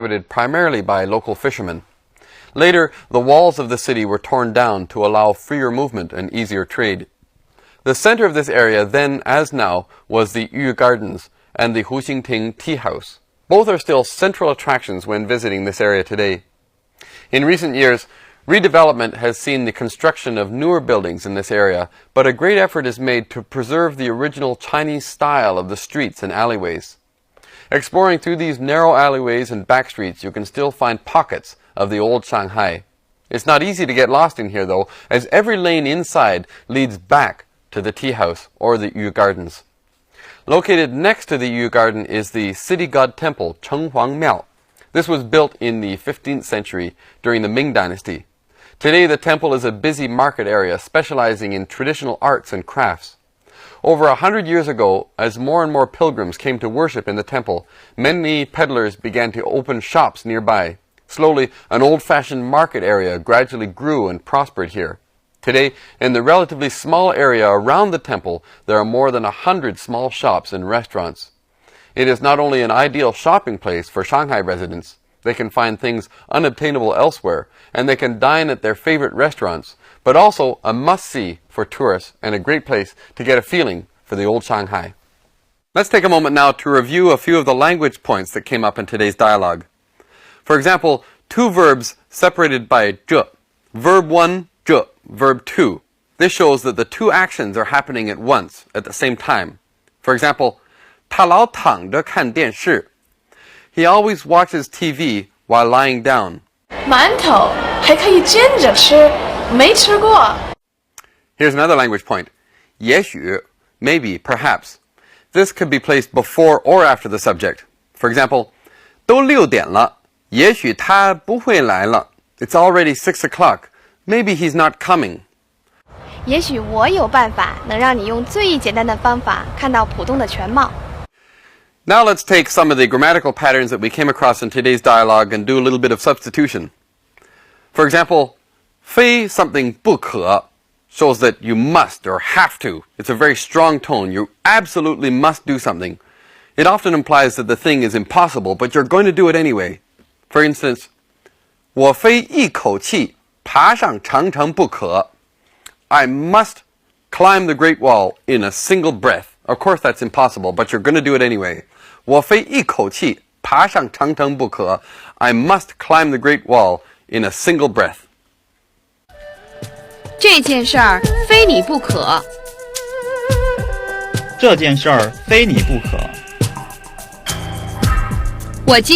inhabited primarily by local fishermen. Later, the walls of the city were torn down to allow freer movement and easier trade. The center of this area then, as now, was the Yu Gardens and the Huxingting Tea House. Both are still central attractions when visiting this area today. In recent years, redevelopment has seen the construction of newer buildings in this area, but a great effort is made to preserve the original Chinese style of the streets and alleyways. Exploring through these narrow alleyways and back streets, you can still find pockets of the old Shanghai. It's not easy to get lost in here, though, as every lane inside leads back to the tea house or the Yu Gardens. Located next to the Yu Garden is the city god temple, Chenghuang Miao. This was built in the 15th century during the Ming Dynasty. Today, the temple is a busy market area specializing in traditional arts and crafts. Over 100 years ago, as more and more pilgrims came to worship in the temple, many peddlers began to open shops nearby. Slowly, an old-fashioned market area gradually grew and prospered here. Today, in the relatively small area around the temple, there are more than 100 small shops and restaurants. It is not only an ideal shopping place for Shanghai residents. They can find things unobtainable elsewhere, and they can dine at their favorite restaurants, but also a must-see for tourists and a great place to get a feeling for the old Shanghai. Let's take a moment now to review a few of the language points that came up in today's dialogue. For example, two verbs separated by zhe. Verb 1, zhe. Verb 2. This shows that the two actions are happening at once, at the same time. For example, 他老躺着看电视. He always watches TV while lying down. 馒头还可以煎着吃，没吃过。 Here's another language point. 也许, maybe, perhaps. This could be placed before or after the subject. For example, 都6点了，也许他不会来了. It's already 6 o'clock. Maybe he's not coming. 也许我有办法能让你用最简单的方法看到浦东的全貌。 Now let's take some of the grammatical patterns that we came across in today's dialogue and do a little bit of substitution. For example, 非 something 不可 shows that you must or have to. It's a very strong tone. You absolutely must do something. It often implies that the thing is impossible, but you're going to do it anyway. For instance, 我非一口气爬上长城不可. I must climb the Great Wall in a single breath. Of course that's impossible, but you're going to do it anyway. 我非一口气爬上长城不可. I must climb the Great Wall in a single breath. 这件事儿非你不可。这件事儿非你不可。我今